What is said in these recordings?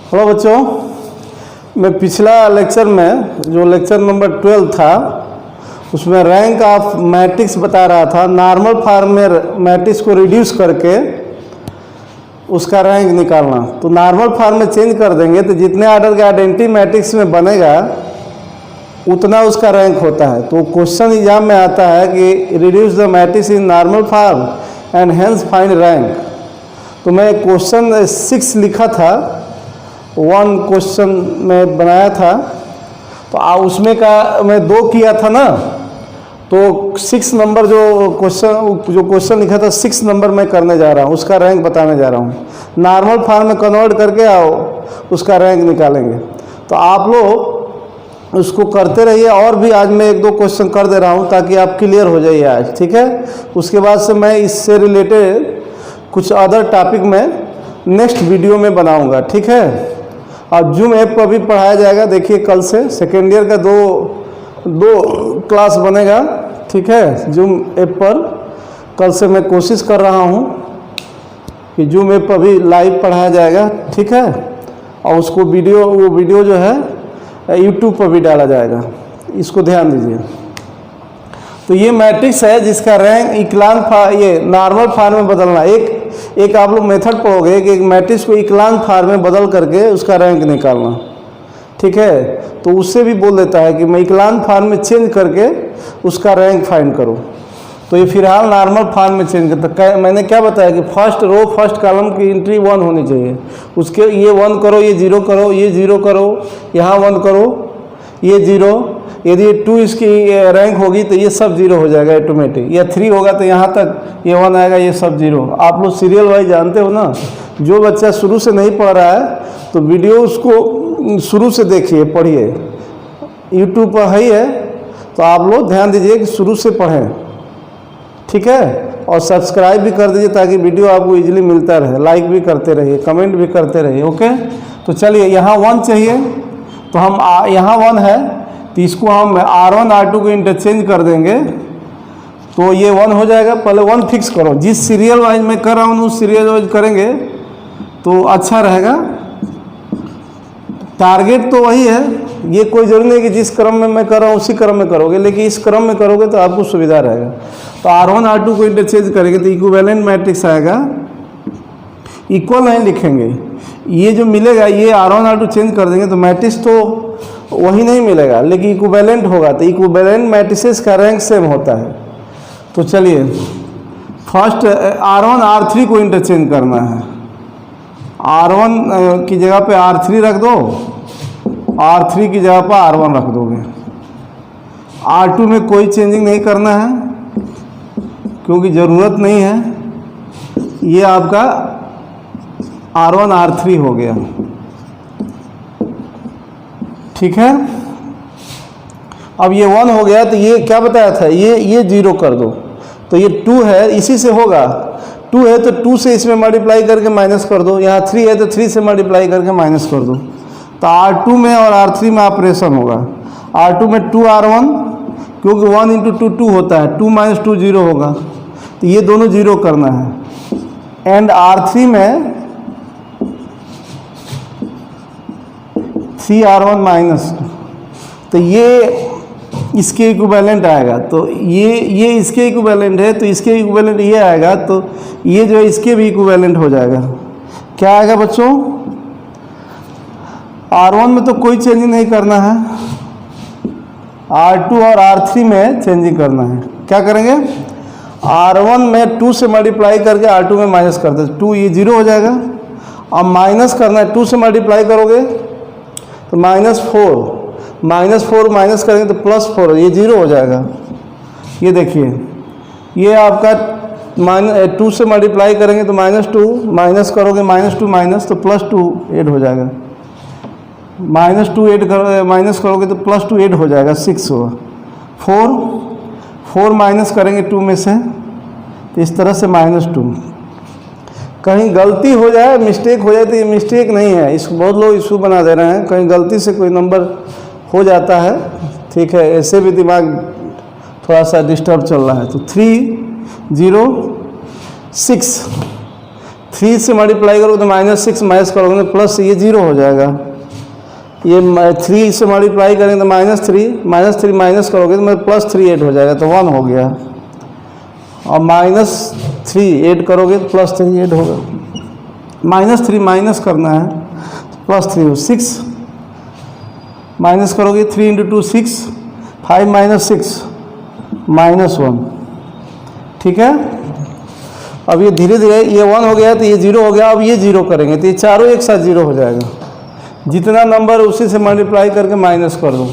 Hello बच्चों, मैं पिछला लेक्चर में जो लेक्चर नंबर 12 था उसमें रैंक ऑफ मैट्रिक्स बता रहा था। नॉर्मल फॉर्म में मैट्रिक्स को रिड्यूस करके उसका रैंक निकालना। तो नॉर्मल फॉर्म में चेंज कर देंगे तो जितने ऑर्डर के आइडेंटिटी मैट्रिक्स में बनेगा उतना उसका रैंक होता है। तो क्वेश्चन एग्जाम में आता है कि reduce the matrix in normal form and hence find rank. तो मैं क्वेश्चन 6 लिखा था, 1 क्वेश्चन में बनाया था। तो उसमें का मैं 2 किया था ना, तो 6 नंबर जो क्वेश्चन लिखा था 6 नंबर मैं करने जा रहा हूँ, उसका रैंक बताने जा रहा हूँ। नॉर्मल फॉर्म में कन्वर्ट करके आओ, उसका रैंक निकालेंगे। तो आप लोग उसको करते रहिए, और भी आज मैं 1-2 क्वेश्चन कर दे रहा हूँ ताकि आप क्लियर हो जाइए आज, ठीक है। उसके बाद से मैं इससे रिलेटेड कुछ अदर टॉपिक में नेक्स्ट वीडियो में बनाऊँगा, ठीक है। और जूम ऐप पर भी पढ़ाया जाएगा। देखिए कल से सेकेंड ईयर का दो क्लास बनेगा, ठीक है। जूम ऐप पर कल से मैं कोशिश कर रहा हूँ कि जूम ऐप पर भी लाइव पढ़ाया जाएगा, ठीक है। और उसको वो वीडियो जो है यूट्यूब पर भी डाला जाएगा, इसको ध्यान दीजिए। तो ये मैट्रिक्स है जिसका रैंक इक्लान ये नॉर्मल फॉर्म में बदलना। एक आप लोग मेथड पढ़ोगे कि एक मैट्रिक्स को इक्लान फॉर्म में बदल करके उसका रैंक निकालना, ठीक है। तो उससे भी बोल देता है कि मैं इक्लान फॉर्म में चेंज करके उसका रैंक फाइंड करो। तो ये फिलहाल नॉर्मल फॉर्म में चेंज करता। मैंने क्या बताया कि फर्स्ट रो फर्स्ट कॉलम की एंट्री 1 होनी चाहिए। उसके ये 1 करो, ये 0 करो, ये 0 करो, यहाँ 1 करो, ये 0। यदि 2 इसकी रैंक होगी तो ये सब 0 हो जाएगा ऑटोमेटिक। या 3 होगा तो यहाँ तक ये 1 आएगा, ये सब 0। आप लोग सीरियल वाइज जानते हो ना। जो बच्चा शुरू से नहीं पढ़ रहा है तो वीडियो उसको शुरू से देखिए, पढ़िए। यूट्यूब पर है तो आप लोग ध्यान दीजिए कि शुरू से पढ़ें, ठीक है। और सब्सक्राइब भी कर दीजिए ताकि वीडियो आपको इजीली मिलता रहे। लाइक भी करते रहिए, कमेंट भी करते रहिए, ओके। तो चलिए, यहाँ 1 चाहिए तो हम यहाँ 1 है तो इसको हम R1 R2 को इंटरचेंज कर देंगे तो ये 1 हो जाएगा। पहले 1 फिक्स करो। जिस सीरियल वाइज मैं कर रहा हूँ उस सीरियल वाइज करेंगे तो अच्छा रहेगा। टारगेट तो वही है, ये कोई जरूरी नहीं कि जिस क्रम में मैं कर रहा हूँ उसी क्रम में करोगे, लेकिन इस क्रम में करोगे तो आपको सुविधा रहेगा। तो R1 R2 को इंटरचेंज करेंगे तो इक्विवेलेंट मैट्रिक्स आएगा। इक्वल नहीं लिखेंगे, ये जो मिलेगा ये R1 R2 चेंज कर देंगे तो मैट्रिक्स तो वही नहीं मिलेगा, लेकिन इक्विवेलेंट होगा। तो इक्विवेलेंट मैट्रिसेस का रैंक सेम होता है। तो चलिए, फर्स्ट R1 R3 को इंटरचेंज करना है। R1 की जगह पे R3 रख दो, R3 की जगह पर R1 रख दोगे। R2 में कोई चेंजिंग नहीं करना है क्योंकि ज़रूरत नहीं है। ये आपका R1 R3 हो गया, ठीक है। अब ये 1 हो गया तो ये क्या बताया था, ये 0 कर दो। तो ये 2 है, इसी से होगा। 2 है तो 2 से इसमें मल्टीप्लाई करके माइनस कर दो। यहाँ 3 है तो 3 से मल्टीप्लाई करके माइनस कर दो। तो R2 में और R3 में ऑपरेशन होगा। R2 में 2R1 क्योंकि 1 × 2 2 होता है, 2 - 2 0 होगा। तो ये दोनों 0 करना है। एंड R3 में 3R1 माइनस, तो ये इसके इक्विवेलेंट आएगा। तो ये इसके इक्विवेलेंट है तो इसके इक्विवेलेंट ये आएगा। तो ये जो है इसके भी इक्विवेलेंट हो जाएगा। क्या आएगा बच्चों, R1 में तो कोई चेंजिंग नहीं करना है, R2 और R3 में चेंजिंग करना है। क्या करेंगे, R1 में 2 से मल्टीप्लाई करके R2 में माइनस कर दे, 2 ये 0 हो जाएगा। अब माइनस करना है, 2 से मल्टीप्लाई करोगे तो -4 माइनस करेंगे तो +4, ये 0 हो जाएगा। ये देखिए, ये आपका 2 से मल्टीप्लाई करेंगे तो -2 माइनस करोगे, -2 माइनस तो +2 ऐड हो जाएगा। -2 ऐड कर माइनस करोगे तो +2 ऐड हो जाएगा, 6 होगा। 4 माइनस करेंगे 2 में से तो इस तरह से -2। कहीं गलती हो जाए, मिस्टेक हो जाए तो ये मिस्टेक नहीं है, इसको बहुत लोग इशू बना दे रहे हैं। कहीं गलती से कोई नंबर हो जाता है, ठीक है, ऐसे भी दिमाग थोड़ा सा डिस्टर्ब चल रहा है। तो 3 0 6 3 से मल्टीप्लाई करोगे तो -6 माइनस करोगे तो प्लस, ये 0 हो जाएगा। ये 3 से मल्टीप्लाई करेंगे तो -3 माइनस करोगे तो +3 ऐड हो जाएगा, तो 1 हो गया। और -3 ऐड करोगे तो +3 ऐड होगा। -3 माइनस करना है तो +3 6 माइनस करोगे, 3 × 2 6, 5 - 6 -1। ठीक है, अब ये धीरे धीरे ये 1 हो गया तो ये 0 हो गया। अब ये 0 करेंगे तो ये चारों एक साथ 0 हो जाएगा। जितना नंबर उसी से मल्टीप्लाई करके माइनस कर दो।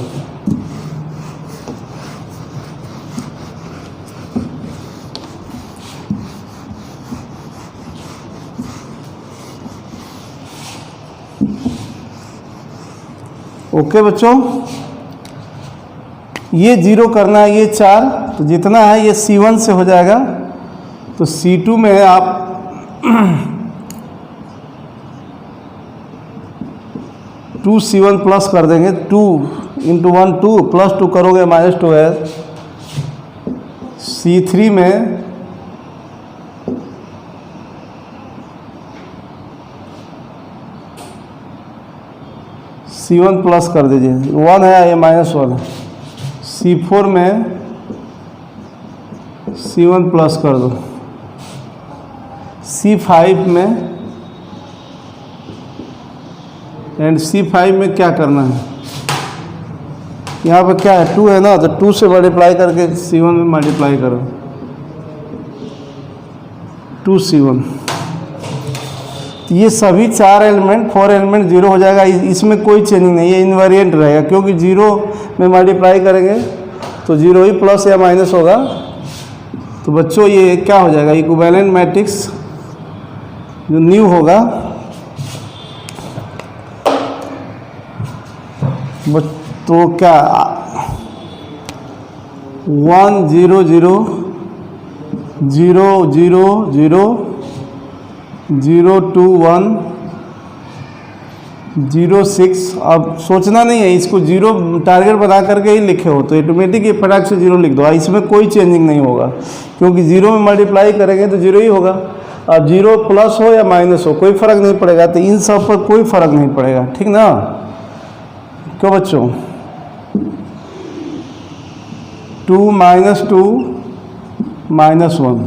ओके बच्चों, ये 0 करना है, ये 4, तो जितना है ये C1 से हो जाएगा। तो C2 में आप 2C1 प्लस कर देंगे। 2 × 1 2 + 2 करोगे -2 है। C3 में C1 प्लस कर दीजिए, 1 है, ये -1 है। C4 में C1 प्लस कर दो। C5 में एंड C5 में क्या करना है, यहाँ पे क्या है 2 है ना, तो 2 से मल्टीप्लाई करके C1 में मल्टीप्लाई करो, 2C1। ये सभी 4 एलिमेंट 4 एलिमेंट 0 हो जाएगा। इसमें कोई चेंजिंग नहीं, ये इनवेरिएंट रहेगा, क्योंकि 0 में मल्टीप्लाई करेंगे तो 0 ही प्लस या माइनस होगा। तो बच्चों ये क्या हो जाएगा, इक्विवेलेंट मैट्रिक्स जो न्यू होगा, तो क्या 1 0 0 0 0 0 0 2 1 0 6। अब सोचना नहीं है, इसको 0 टारगेट बना करके ही लिखे हो तो ऑटोमेटिक ये फटाक से 0 लिख दो। इसमें कोई चेंजिंग नहीं होगा, क्योंकि 0 में मल्टीप्लाई करेंगे तो 0 ही होगा। अब 0 प्लस हो या माइनस हो कोई फ़र्क नहीं पड़ेगा, तो इन सब पर कोई फ़र्क नहीं पड़ेगा, ठीक ना। क्यों बच्चों, 2 - 2 -1।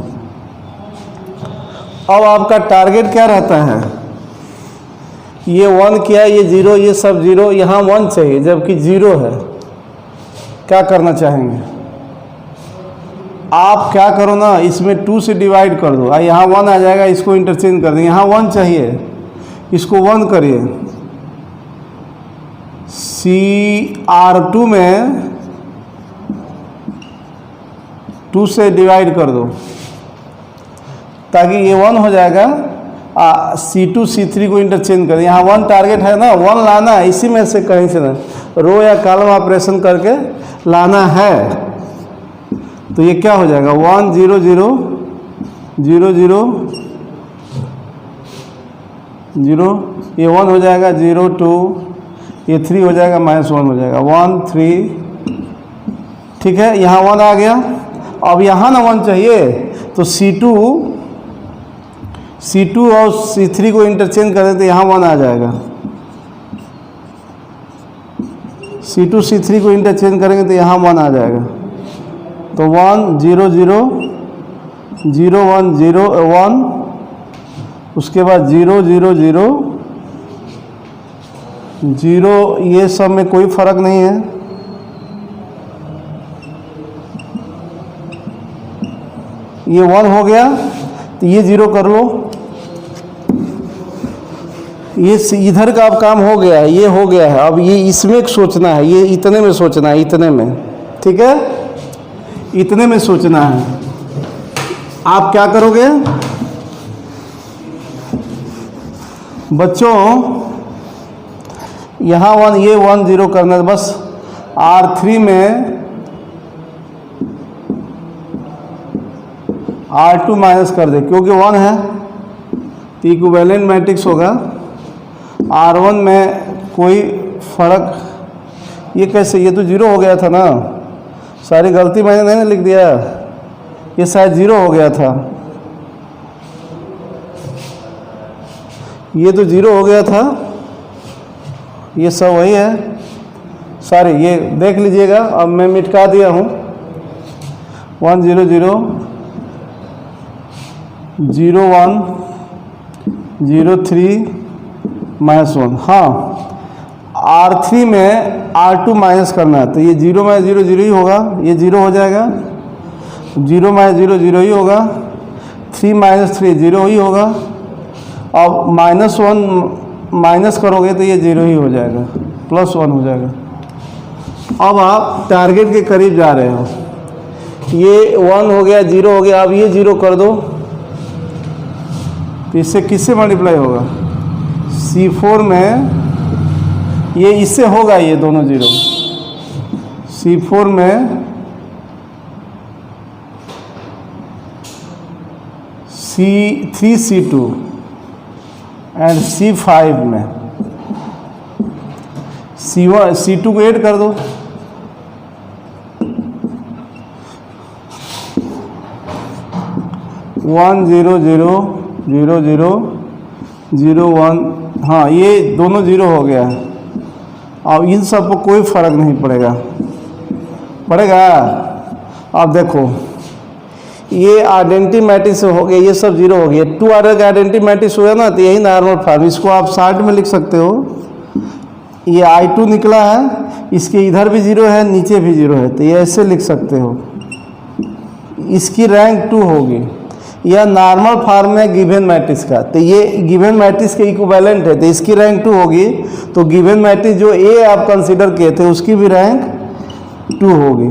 अब आपका टारगेट क्या रहता है, ये 1 किया, ये 0, ये सब 0, यहाँ 1 चाहिए जबकि 0 है। क्या करना चाहेंगे आप, क्या करो ना, इसमें 2 से डिवाइड कर दो, यहाँ 1 आ जाएगा, इसको इंटरचेंज कर देंगे। यहाँ 1 चाहिए, इसको 1 करिए। CR2 में 2 से डिवाइड कर दो ताकि ये 1 हो जाएगा। C2 C3 को इंटरचेंज कर, यहाँ 1 टारगेट है ना, 1 लाना है, इसी में से कहीं से ना रो या कॉलम ऑपरेशन करके लाना है। तो ये क्या हो जाएगा, 1 0 0 0 0 0, ये 1 हो जाएगा, 0 2, ये 3 हो जाएगा, -1 हो जाएगा, 1 3। ठीक है, यहाँ 1 आ गया। अब यहाँ ना 1 चाहिए तो C2 और C3 को इंटरचेंज करें तो यहाँ 1 आ जाएगा। C2 C3 को इंटरचेंज करेंगे तो यहाँ 1 आ जाएगा। तो 1 0 0 0 1 0 1, उसके बाद 0 0 0 0, ये सब में कोई फर्क नहीं है। ये 1 हो गया तो ये 0 कर लो, ये इधर का अब काम हो गया है, ये हो गया है। अब ये इसमें सोचना है, ये इतने में सोचना है, इतने में, ठीक है, इतने में सोचना है। आप क्या करोगे बच्चों, यहाँ 1, ये 1 0 करना है बस। R3 में R2 माइनस कर दे, क्योंकि 1 है तो इक्विवेलेंट मैट्रिक्स होगा। R1 में कोई फर्क, ये कैसे, ये तो 0 हो गया था ना, सारी गलती मैंने नहीं लिख दिया, ये शायद 0 हो गया था। ये तो 0 हो गया था, ये सब वही है, सॉरी ये देख लीजिएगा, अब मैं मिटका दिया हूँ। 1 0 0 0 1 0 3 -1। हाँ, R3 में R2 माइनस करना है, तो ये 0 - 0 0 ही होगा, ये 0 हो जाएगा, 0 - 0 0 ही होगा, 3 - 3 0 ही होगा, अब -1 माइनस करोगे तो ये 0 ही हो जाएगा, +1 हो जाएगा। अब आप टारगेट के करीब जा रहे हो, ये 1 हो गया, 0 हो गया, अब ये 0 कर दो, तो इससे किससे मल्टीप्लाई होगा? C4 में ये इससे होगा, ये दोनों 0, C4 में C3 C2 एंड C5 में C1 C2 को ऐड कर दो, वन 0 0 0 0 0 1, हाँ ये दोनों 0 हो गया। अब इन सब को कोई फर्क नहीं पड़ेगा, पड़ेगा? अब देखो ये आइडेंटिटी मैट्रिक्स हो गया, ये सब 0 हो गया, 2 ऑर्डर का आइडेंटिटी मैट्रिक्स हुआ ना, तो यही नॉर्मल फॉर्म, इसको आप शार्ट में लिख सकते हो। ये I2 निकला है, इसके इधर भी 0 है, नीचे भी 0 है, तो ये ऐसे लिख सकते हो, इसकी रैंक 2 होगी। यह नॉर्मल फॉर्म है गिवन मैट्रिक्स का, तो ये गिवन मैट्रिक्स के इक्विवेलेंट है, तो इसकी रैंक 2 होगी। तो गिवन मैट्रिक्स जो A आप कंसीडर किए थे उसकी भी रैंक 2 होगी।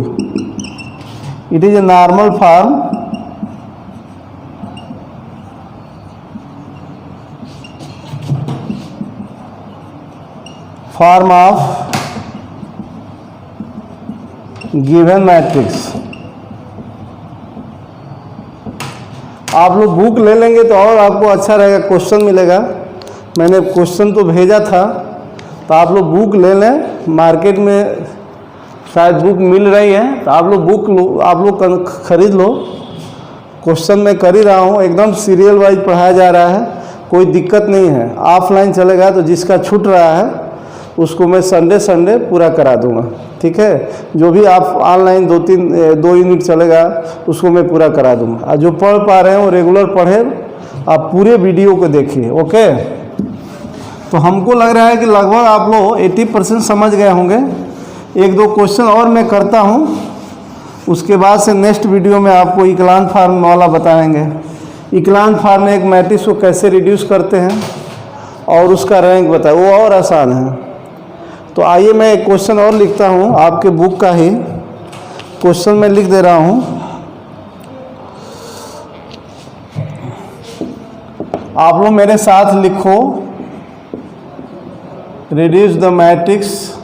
It is a normal form of given matrix. आप लोग बुक ले लेंगे तो और आपको अच्छा रहेगा, क्वेश्चन मिलेगा। मैंने क्वेश्चन तो भेजा था, तो आप लोग बुक ले लें, मार्केट में शायद बुक मिल रही है, तो आप लोग बुक लो, आप लोग खरीद लो। क्वेश्चन मैं कर ही रहा हूँ, एकदम सीरियल वाइज पढ़ाया जा रहा है, कोई दिक्कत नहीं है। ऑफलाइन चलेगा तो जिसका छूट रहा है उसको मैं संडे पूरा करा दूंगा, ठीक है। जो भी आप ऑनलाइन 2 यूनिट चलेगा उसको मैं पूरा करा दूंगा। और जो पढ़ पा रहे हैं वो रेगुलर पढ़े, आप पूरे वीडियो को देखिए, ओके। तो हमको लग रहा है कि लगभग आप लोग 80% समझ गए होंगे। 1-2 क्वेश्चन और मैं करता हूँ, उसके बाद से नेक्स्ट वीडियो में आपको इक्लान फॉर्म वाला बताएंगे। इक्लान फॉर्म में एक मैट्रिक्स को कैसे रिड्यूस करते हैं और उसका रैंक बताए, वो और आसान है। तो आइए मैं एक क्वेश्चन और लिखता हूँ, आपके बुक का ही क्वेश्चन मैं लिख दे रहा हूँ। आप लोग मेरे साथ लिखो, reduce the matrix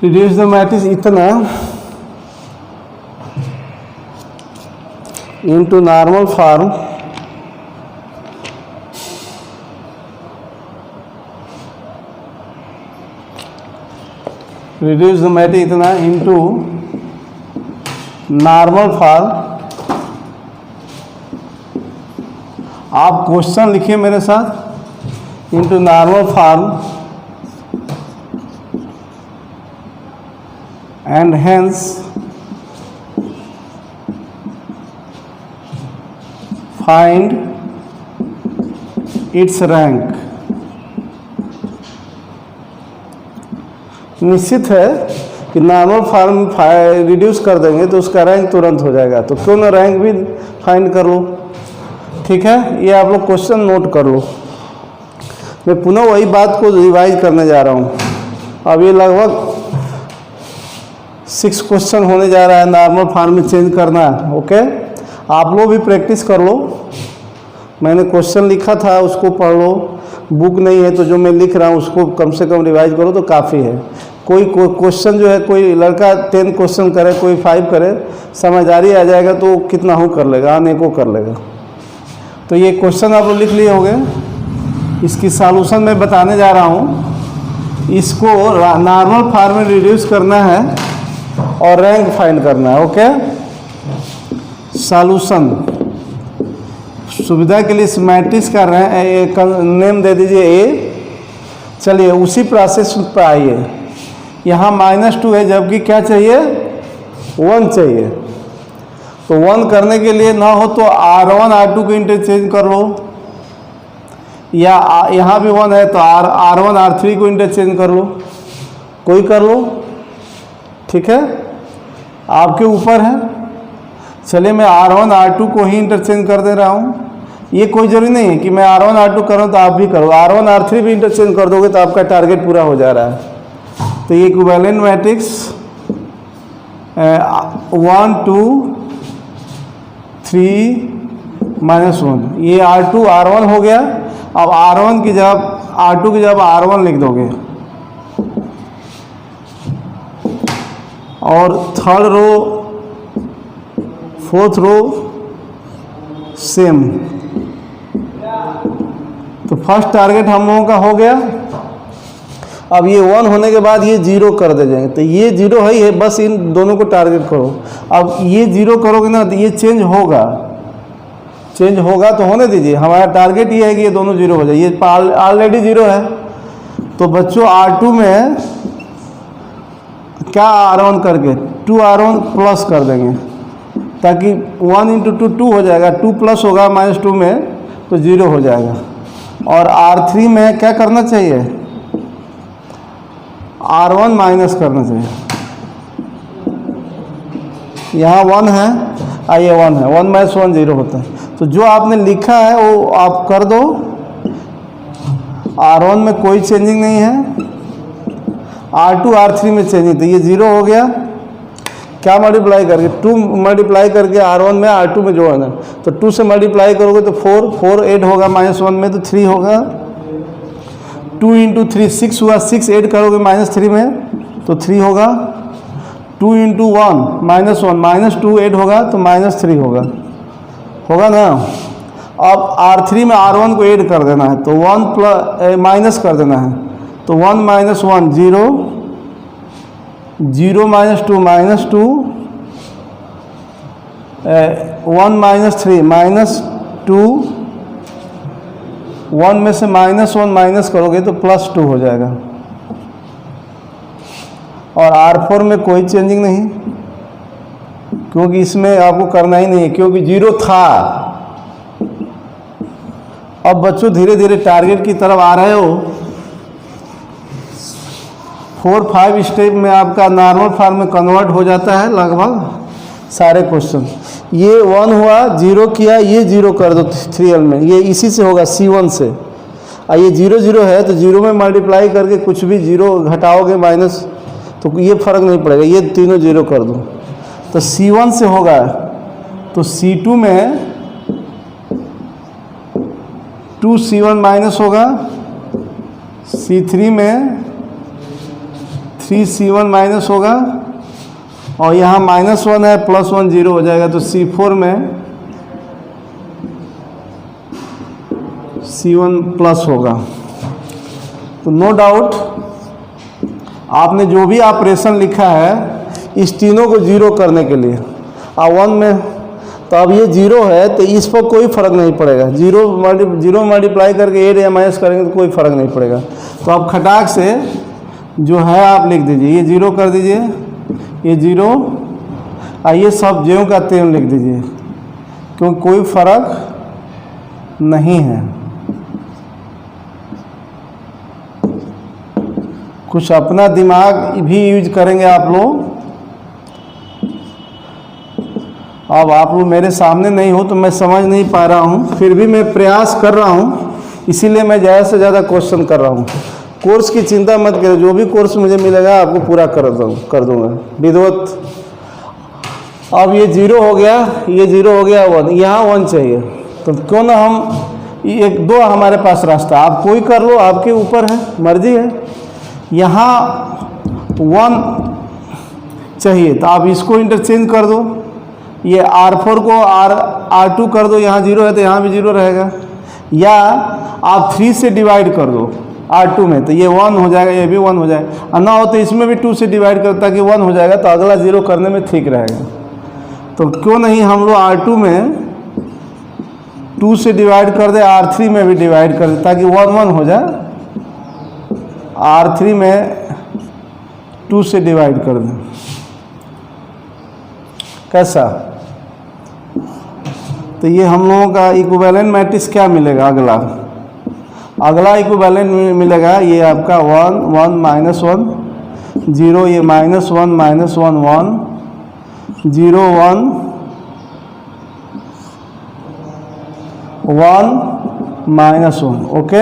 reduce the matrix इतना into normal form reduce the matrix इतना इनटू नॉर्मल फॉर्म। आप क्वेश्चन लिखिए मेरे साथ, into normal form and hence find its rank। निश्चित है कि नॉर्मल फॉर्म रिड्यूस कर देंगे तो उसका रैंक तुरंत हो जाएगा, तो क्यों ना रैंक भी फाइंड कर लो, ठीक है, ये आप लोग क्वेश्चन नोट कर लो। मैं पुनः वही बात को रिवाइज करने जा रहा हूँ। अब ये लगभग 6 क्वेश्चन होने जा रहा है, नॉर्मल फॉर्म में चेंज करना है। ओके, आप लोग भी प्रैक्टिस कर लो। मैंने क्वेश्चन लिखा था उसको पढ़ लो, बुक नहीं है तो जो मैं लिख रहा हूँ उसको कम से कम रिवाइज करो तो काफ़ी है। कोई क्वेश्चन जो है, कोई लड़का 10 क्वेश्चन करे, कोई 5 करे, समझदारी आ जाएगा तो कितना हो कर लेगा, अनेकों कर लेगा। तो ये क्वेश्चन आप लोग लिख लिए होंगे, इसकी सॉल्यूशन मैं बताने जा रहा हूँ। इसको नॉर्मल फॉर्म में रिड्यूस करना है और रैंक फाइंड करना है। ओके, सॉल्यूशन सुविधा के लिए इस मैट्रिक्स का नेम दे दीजिए ए। चलिए उसी प्रोसेस पर आइए। यहाँ -2 है, जबकि क्या चाहिए, 1 चाहिए। तो 1 करने के लिए ना हो तो R1 R2 को इंटरचेंज कर लो, या यहाँ भी 1 है तो R1 R3 को इंटरचेंज कर लो, कोई कर लो। ठीक है, आपके ऊपर है। चलिए मैं R1 R2 को ही इंटरचेंज कर दे रहा हूँ। ये कोई जरूरी नहीं है कि मैं R1 R2 करूँ तो आप भी करो, R1 R3 भी इंटरचेंज कर दोगे तो आपका टारगेट पूरा हो जा रहा है। तो ये इक्विवेलेंट मैट्रिक्स 1 2 3 -1, ये R2 R1 हो गया। अब R1 की जगह R2 की जगह R1 लिख दोगे, और third row fourth row same. तो फर्स्ट टारगेट हम लोगों का हो गया। अब ये 1 होने के बाद ये 0 कर दे जाएंगे, तो ये 0 है ही है, बस इन दोनों को टारगेट करो। अब ये 0 करोगे ना तो ये चेंज होगा, चेंज होगा तो होने दीजिए। हमारा टारगेट ये है कि ये दोनों 0 हो जाए। ये ऑलरेडी 0 है। तो बच्चों R2 में क्या R1 करके 2R1 प्लस कर देंगे, ताकि 1 × 2 2 हो जाएगा, 2 प्लस होगा -2 में तो 0 हो जाएगा। और R3 में क्या करना चाहिए, R1 माइनस करना चाहिए। यहाँ 1 है, ये 1 है, 1 - 1 0 होता है। तो जो आपने लिखा है वो आप कर दो। R1 में कोई चेंजिंग नहीं है, R2 R3 में चेंजिंग, तो ये 0 हो गया। क्या मल्टीप्लाई करके, 2 मल्टीप्लाई करके R1 में R2 में जोड़ना, तो 2 से मल्टीप्लाई करोगे तो 4 8 होगा, -1 में तो 3 होगा। 2 × 3 6 हुआ, 6 ऐड करोगे -3 में तो 3 होगा। 2 × 1 -1 -2 ऐड होगा तो -3 होगा, होगा ना। अब R3 में R1 को ऐड कर देना है, तो 1 माइनस कर देना है, तो 1 - 1 0 0 - 2 -2 1 - 3 -2 1 में से -1 माइनस करोगे तो +2 हो जाएगा। और R4 में कोई चेंजिंग नहीं, क्योंकि इसमें आपको करना ही नहीं है, क्योंकि 0 था। अब बच्चों धीरे धीरे टारगेट की तरफ आ रहे हो। 4-5 स्टेप में आपका नॉर्मल फॉर्म में कन्वर्ट हो जाता है लगभग सारे क्वेश्चन। ये 1 हुआ, 0 किया, ये 0 कर दो 3L में, ये इसी से होगा C1 से। और ये 0 0 है तो 0 में मल्टीप्लाई करके कुछ भी 0 घटाओगे माइनस, तो ये फर्क नहीं पड़ेगा, ये तीनों 0 कर दो तो C1 से होगा। तो C2 में 2C1 माइनस होगा, C3 में 3C1 माइनस होगा, और यहाँ -1 है, +1 0 हो जाएगा। तो C4 में C1 प्लस होगा। तो नो डाउट आपने जो भी ऑपरेशन लिखा है इस तीनों को 0 करने के लिए, 1 में, तो अब ये 0 है तो इस पर कोई फ़र्क नहीं पड़ेगा। 0 मल्टीप्लाई करके ऐड या माइनस करेंगे तो कोई फ़र्क नहीं पड़ेगा। तो अब खटाक से जो है आप लिख दीजिए, ये 0 कर दीजिए, ये 0, आइए सब ज्यों का त्यों लिख दीजिए, क्योंकि कोई फर्क नहीं है। कुछ अपना दिमाग भी यूज करेंगे आप लोग। अब आप लोग मेरे सामने नहीं हो तो मैं समझ नहीं पा रहा हूँ, फिर भी मैं प्रयास कर रहा हूँ, इसीलिए मैं ज़्यादा से ज़्यादा क्वेश्चन कर रहा हूँ। कोर्स की चिंता मत करें, जो भी कोर्स मुझे मिलेगा आपको पूरा कर दूँगा विधिवत। अब ये 0 हो गया, ये 0 हो गया 1, यहाँ 1 चाहिए, तो क्यों ना हम एक 2 हमारे पास रास्ता, आप कोई कर लो, आपके ऊपर है, मर्जी है। यहाँ 1 चाहिए तो आप इसको इंटरचेंज कर दो, ये R4 को R2 कर दो, यहाँ 0 है तो यहाँ भी 0 रहेगा, या आप 3 से डिवाइड कर दो R2 में, तो ये 1 हो जाएगा, ये भी 1 हो जाएगा, और ना हो तो इसमें भी 2 से डिवाइड कर, ताकि 1 हो जाएगा, तो अगला 0 करने में ठीक रहेगा। तो क्यों नहीं हम लोग R2 में 2 से डिवाइड कर दे, R3 में भी डिवाइड कर दे, ताकि 1 1 हो जाए, R3 में 2 से डिवाइड कर दें, कैसा? तो ये हम लोगों का इक्विवेलेंट मैट्रिक्स क्या मिलेगा? अगला इक्विवेलेंट मिलेगा ये आपका 1 1 -1 0, ये -1 -1 1 0 1 1 -1। ओके,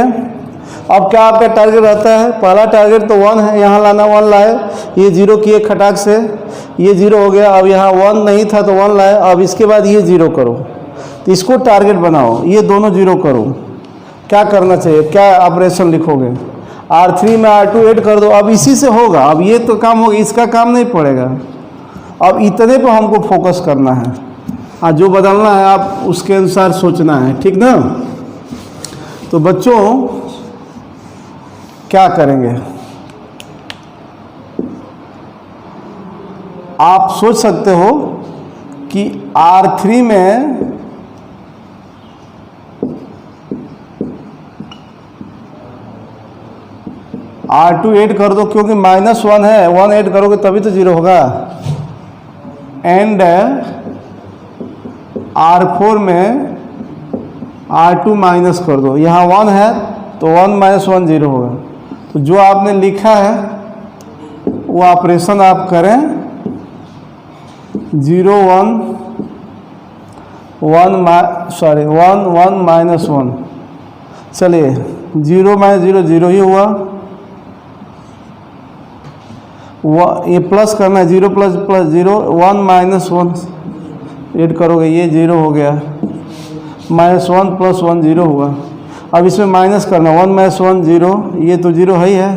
अब क्या आपका टारगेट रहता है? पहला टारगेट तो 1 है, यहाँ लाना, 1 लाए, ये 0 किए खटाक से, ये 0 हो गया। अब यहाँ 1 नहीं था तो 1 लाए, अब इसके बाद ये 0 करो, तो इसको टारगेट बनाओ, ये दोनों 0 करो। क्या करना चाहिए, क्या ऑपरेशन लिखोगे? R3 में R2 ऐड कर दो, अब इसी से होगा, अब ये तो काम होगा, इसका काम नहीं पड़ेगा। अब इतने पर हमको फोकस करना है, हाँ, जो बदलना है आप उसके अनुसार सोचना है, ठीक ना? तो बच्चों क्या करेंगे, आप सोच सकते हो कि R3 में R2 ऐड कर दो, क्योंकि -1 है, 1 ऐड करोगे तभी तो 0 होगा। एंड R4 में R2 माइनस कर दो, यहाँ 1 है तो 1 - 1 0 होगा। तो जो आपने लिखा है वो ऑपरेशन आप करें, 0 1 1 -1। चलिए 0 - 0 0 ही हुआ, ये प्लस करना है, 0 + 0 1 - 1 ऐड करोगे, ये 0 हो गया, -1 + 1 0 हुआ। अब इसमें माइनस करना, 1 - 1 0, ये तो 0 है ही है,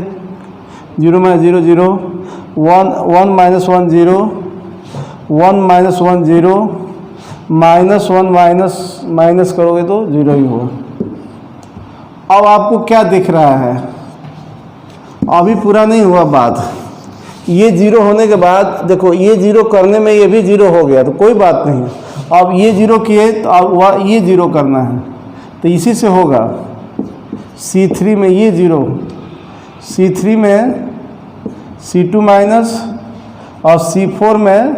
0 - 0 0 1 1 - 1 0 1 - 1 0 -1 माइनस करोगे तो 0 ही हुआ। अब आपको क्या दिख रहा है? अभी पूरा नहीं हुआ बात, ये 0 होने के बाद देखो, ये 0 करने में ये भी 0 हो गया, तो कोई बात नहीं। अब ये 0 किए तो अब ये 0 करना है, तो इसी से होगा। C3 में ये 0, C3 में C2 माइनस, और C4 में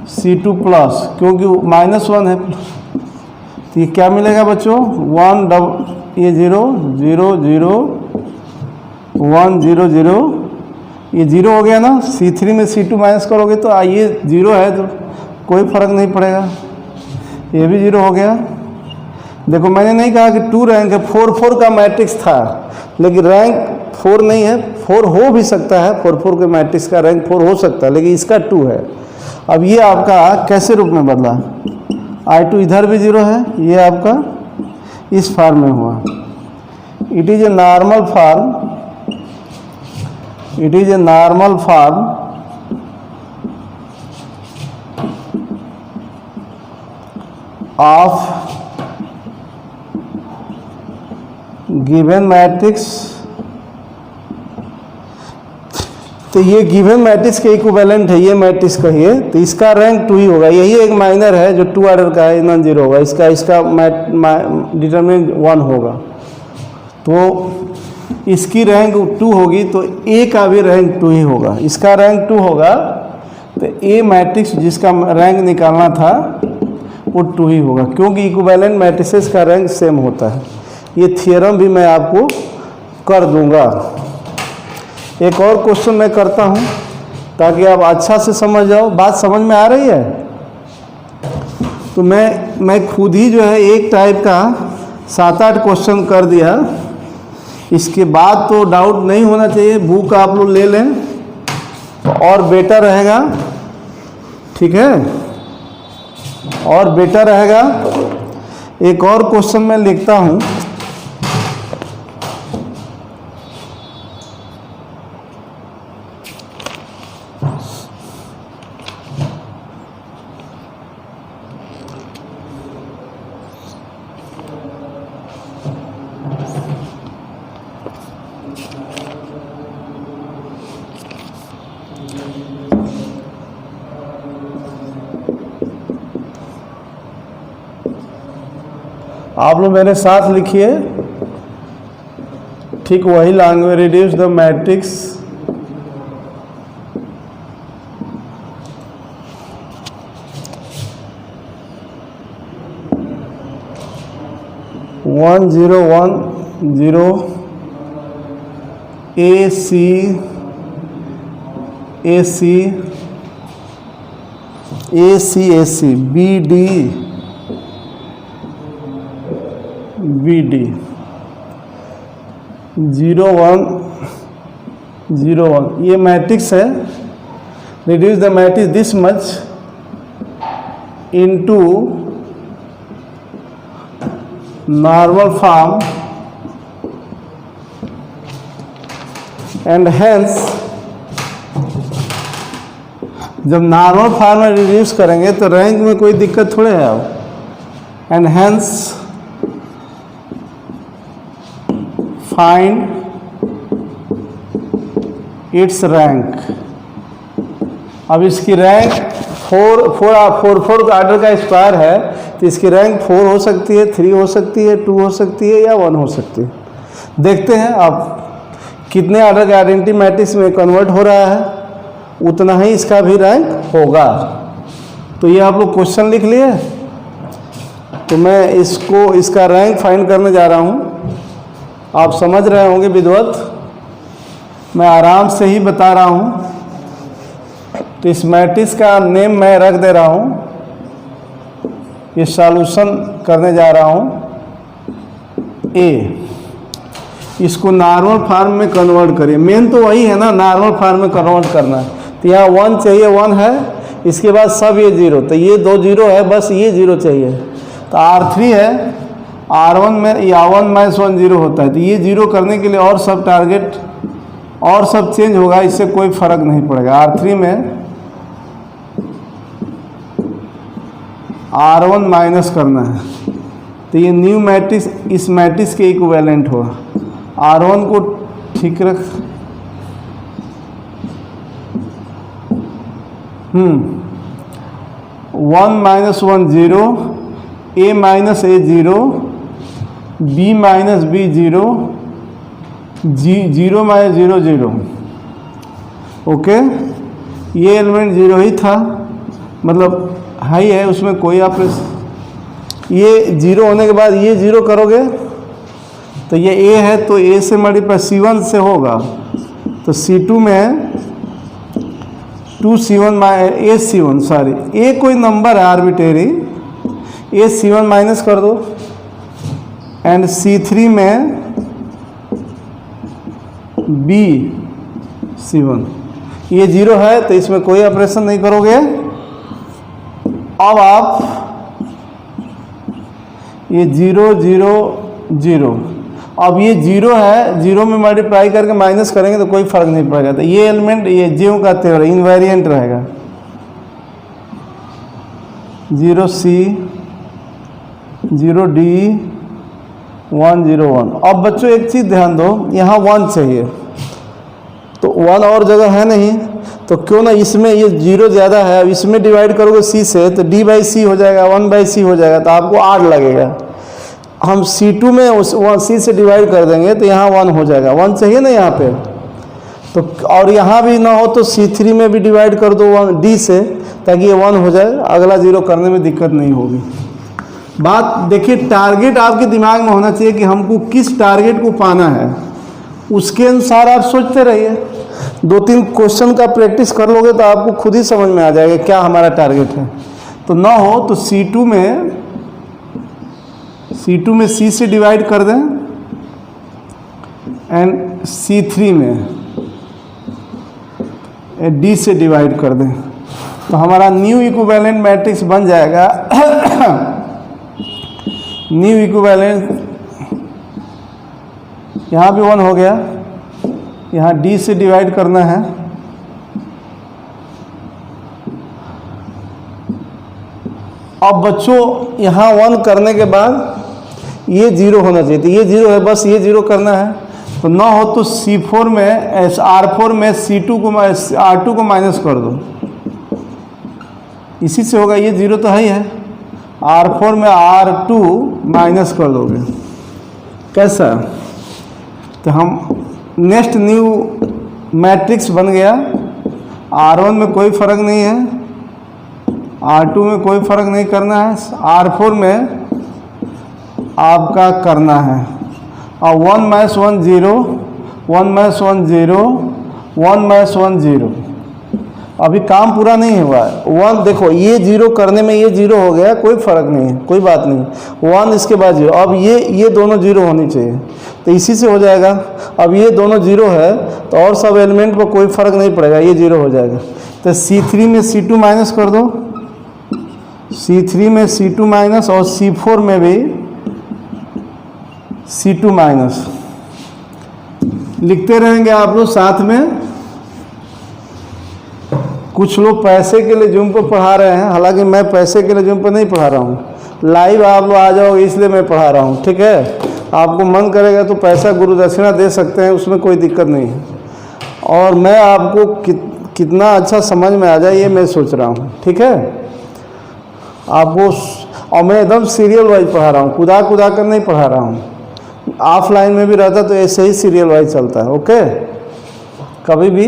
C2 प्लस, क्योंकि -1 है। तो ये क्या मिलेगा बच्चों? 1 ये 0 0 0 1 0 0, ये 0 हो गया ना। C3 में C2 माइनस करोगे तो ये 0 है, तो कोई फर्क नहीं पड़ेगा, ये भी 0 हो गया। देखो मैंने नहीं कहा कि 2 रैंक है, 4 4 का मैट्रिक्स था, लेकिन रैंक 4 नहीं है, 4 हो भी सकता है, 4 4 के मैट्रिक्स का रैंक 4 हो सकता है, लेकिन इसका 2 है। अब ये आपका कैसे रूप में बदला? I2 इधर भी 0 है, ये आपका इस फॉर्म में हुआ। It is a normal form, it is a normal form of given matrix। तो ये गिवन मैट्रिक्स के इक्विवेलेंट है, ये मैट्रिक्स कहिए, तो इसका रैंक 2 ही होगा। यही एक माइनर है जो 2 ऑर्डर का है, नॉन 0 होगा, इसका डिटरमिनेंट 1 होगा। तो इसकी रैंक 2 होगी, तो ए का भी रैंक 2 ही होगा। इसका रैंक 2 होगा, तो ए मैट्रिक्स जिसका रैंक निकालना था वो 2 ही होगा, क्योंकि इक्विवेलेंट मैट्रिसेस का रैंक सेम होता है। ये थ्योरम भी मैं आपको कर दूंगा। एक और क्वेश्चन मैं करता हूँ ताकि आप अच्छा से समझ जाओ। बात समझ में आ रही है? तो मैं खुद ही जो है एक टाइप का 7-8 क्वेश्चन कर दिया। इसके बाद तो डाउट नहीं होना चाहिए, बुक आप लोग ले लें तो और बेटर रहेगा, ठीक है, और बेटर रहेगा। एक और क्वेश्चन मैं लिखता हूँ। आप लोग मेरे साथ लिखिए, ठीक वही language. Reduce the matrix one zero A C B D 0 1 ये मैट्रिक्स है। Reduce the matrix this much into normal form and hence, जब नॉर्मल फॉर्म में रिड्यूस करेंगे तो रैंक में कोई दिक्कत थोड़े है अब। And hence find its rank. अब इसकी रैंक 4 ऑर्डर का स्क्वायर है तो इसकी रैंक 4 हो सकती है, 3 हो सकती है, 2 हो सकती है या 1 हो सकती है। देखते हैं अब कितने ऑर्डर के आइडेंटिटी मैट्रिक्स में कन्वर्ट हो रहा है, उतना ही इसका भी रैंक होगा। तो ये आप लोग क्वेश्चन लिख लिए। तो मैं इसका रैंक फाइंड करने जा रहा हूँ। आप समझ रहे होंगे विद्वत, मैं आराम से ही बता रहा हूँ। तो इस मैट्रिक्स का नेम मैं रख दे रहा हूँ, ये सॉल्यूशन करने जा रहा हूँ ए। इसको नॉर्मल फॉर्म में कन्वर्ट करिए। मेन तो वही है ना, नॉर्मल फॉर्म में कन्वर्ट करना है। तो यहाँ 1 चाहिए, 1 है, इसके बाद सब ये 0, तो ये 2 0 है, बस ये 0 चाहिए। तो R3 है, R1 में या 1 - 1 0 होता है। तो ये 0 करने के लिए और सब टारगेट और सब चेंज होगा, इससे कोई फर्क नहीं पड़ेगा। R3 में R1 माइनस करना है, तो ये न्यू मैट्रिक्स इस मैट्रिक्स के इक्विवेलेंट होगा। R1 को ठीक रख 1 - 1 0, A - A 0, B - B 0, 0 - 0 0। Okay, ये एलिमेंट 0 ही था, मतलब हाई है, उसमें कोई ऑपरेशन। ये 0 होने के बाद ये 0 करोगे तो ये A है, तो A से मल्टीप्लाई C1 से होगा। तो C2 में 2C1 A C1 sorry A कोई नंबर है आर्बिट्रेरी, A C1 माइनस कर दो। एंड C3 में B C1, ये 0 है तो इसमें कोई ऑपरेशन नहीं करोगे। अब आप ये 0 0 0, अब ये 0 है, 0 में मल्टीप्लाई करके माइनस करेंगे तो कोई फर्क नहीं पड़ेगा। तो ये एलिमेंट ये ज्यों का त्यों इनवेरिएंट रहेगा। 0C 0D 1 0 1। अब बच्चों एक चीज़ ध्यान दो, यहाँ 1 चाहिए, तो 1 और जगह है नहीं, तो क्यों ना इसमें ये 0 ज़्यादा है, अब इसमें डिवाइड करोगे C से तो D/C हो जाएगा, 1/C हो जाएगा, तो आपको 8 लगेगा। हम C2 में उस C से डिवाइड कर देंगे तो यहाँ 1 हो जाएगा। 1 चाहिए ना यहाँ पे, तो और यहाँ भी ना हो तो C3 में भी डिवाइड कर दो 1 D से, ताकि ये 1 हो जाए, अगला 0 करने में दिक्कत नहीं होगी। बात देखिए, टारगेट आपके दिमाग में होना चाहिए कि हमको किस टारगेट को पाना है, उसके अनुसार आप सोचते रहिए। 2-3 क्वेश्चन का प्रैक्टिस कर लोगे तो आपको खुद ही समझ में आ जाएगा क्या हमारा टारगेट है। तो तो ना हो तो C2 में C से डिवाइड कर दें एंड C3 में D से डिवाइड कर दें, तो हमारा न्यू इक्विवेलेंट मैट्रिक्स बन जाएगा। न्यू इक्विवेलेंट यहाँ भी 1 हो गया, यहाँ D से डिवाइड करना है, अब बच्चों यहाँ 1 करने के बाद ये 0 होना चाहिए, तो ये 0 है, बस ये 0 करना है। तो ना हो तो C4 में R4 में C2 को R2 को माइनस कर दो, इसी से होगा, ये 0 तो है ही है। R4 में R2 माइनस कर दोगे, कैसा? तो हम नेक्स्ट न्यू मैट्रिक्स बन गया। R1 में कोई फ़र्क नहीं है, R2 में कोई फ़र्क नहीं करना है, R4 में आपका करना है। और 1 - 1 0, 1 - 1 0, 1 - 1 0। अभी काम पूरा नहीं हुआ है। 1 देखो, ये 0 करने में ये 0 हो गया, कोई फ़र्क नहीं है, कोई बात नहीं। 1 इसके बाद 0, अब ये दोनों 0 होनी चाहिए, तो इसी से हो जाएगा। अब ये दोनों 0 है तो और सब एलिमेंट पर कोई फ़र्क नहीं पड़ेगा, ये 0 हो जाएगा। तो C3 में C2 माइनस कर दो, C3 में C2 माइनस, और C4 में भी C2 माइनस। लिखते रहेंगे आप लोग साथ में। कुछ लोग पैसे के लिए जूम पर पढ़ा रहे हैं, हालांकि मैं पैसे के लिए जूम पर नहीं पढ़ा रहा हूँ, लाइव आप लोग आ जाओगे इसलिए मैं पढ़ा रहा हूँ, ठीक है। आपको मन करेगा तो पैसा गुरु दक्षिणा दे सकते हैं, उसमें कोई दिक्कत नहीं है। और मैं आपको कितना अच्छा समझ में आ जाए ये मैं सोच रहा हूँ, ठीक है आपको। और मैं एकदम सीरियल वाइज पढ़ा रहा हूँ, कुदा कर नहीं पढ़ा रहा हूँ। ऑफलाइन में भी रहता तो ऐसे ही सीरियल वाइज चलता है, ओके। कभी भी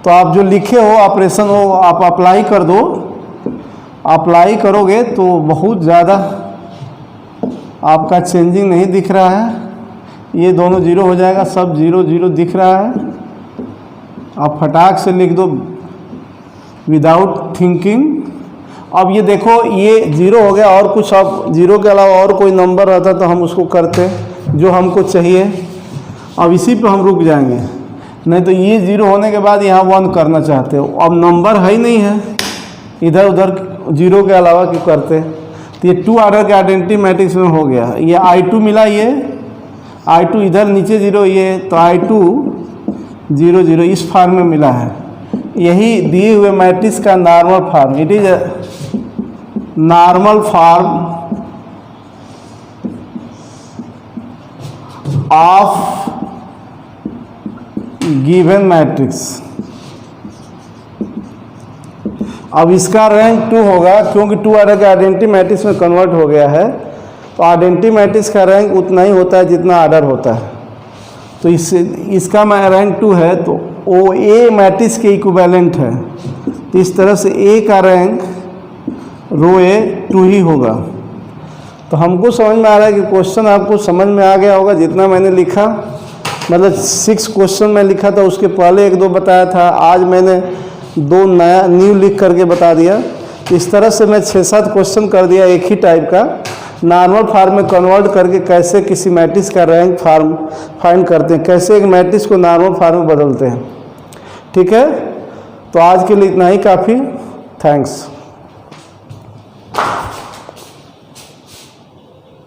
तो आप जो लिखे हो ऑपरेशन हो आप अप्लाई कर दो। अप्लाई करोगे तो बहुत ज़्यादा आपका चेंजिंग नहीं दिख रहा है, ये दोनों 0 हो जाएगा, सब 0 0 दिख रहा है। आप फटाक से लिख दो विदाउट थिंकिंग। अब ये देखो ये 0 हो गया, और कुछ अब 0 के अलावा और कोई नंबर रहता तो हम उसको करते जो हमको चाहिए। अब इसी पे हम रुक जाएंगे, नहीं तो ये 0 होने के बाद यहाँ 1 करना चाहते हो, अब नंबर है ही नहीं है, इधर उधर 0 के अलावा क्यों करते। तो ये 2 ऑर्डर के आइडेंटिटी मैट्रिक्स में हो गया। ये I2 मिला, ये I2 इधर नीचे 0, ये तो I2 0 0 इस फॉर्म में मिला है। यही दिए हुए मैट्रिक्स का normal form, it is normal form of given matrix. अब इसका रैंक 2 होगा, क्योंकि 2 ऑर्डर के आइडेंटिटी मैट्रिक्स में कन्वर्ट हो गया है, तो आइडेंटिटी मैट्रिक्स का रैंक उतना ही होता है जितना ऑर्डर होता है। तो इसका रैंक 2 है, तो वो ए मैट्रिक्स के इक्विवेलेंट है, तो इस तरह से ए का रैंक रो ए 2 ही होगा। तो हमको समझ में आ रहा है कि क्वेश्चन आपको समझ में आ गया होगा जितना मैंने लिखा, मतलब 6 क्वेश्चन मैं लिखा था, उसके पहले 1-2 बताया था, आज मैंने 2 नया न्यू लिख करके बता दिया। इस तरह से मैं 6-7 क्वेश्चन कर दिया एक ही टाइप का, नॉर्मल फॉर्म में कन्वर्ट करके कैसे किसी मैट्रिक्स का रैंक फॉर्म फाइंड करते हैं, कैसे एक मैट्रिक्स को नॉर्मल फॉर्म में बदलते हैं, ठीक है। तो आज के लिए इतना ही काफ़ी, थैंक्स।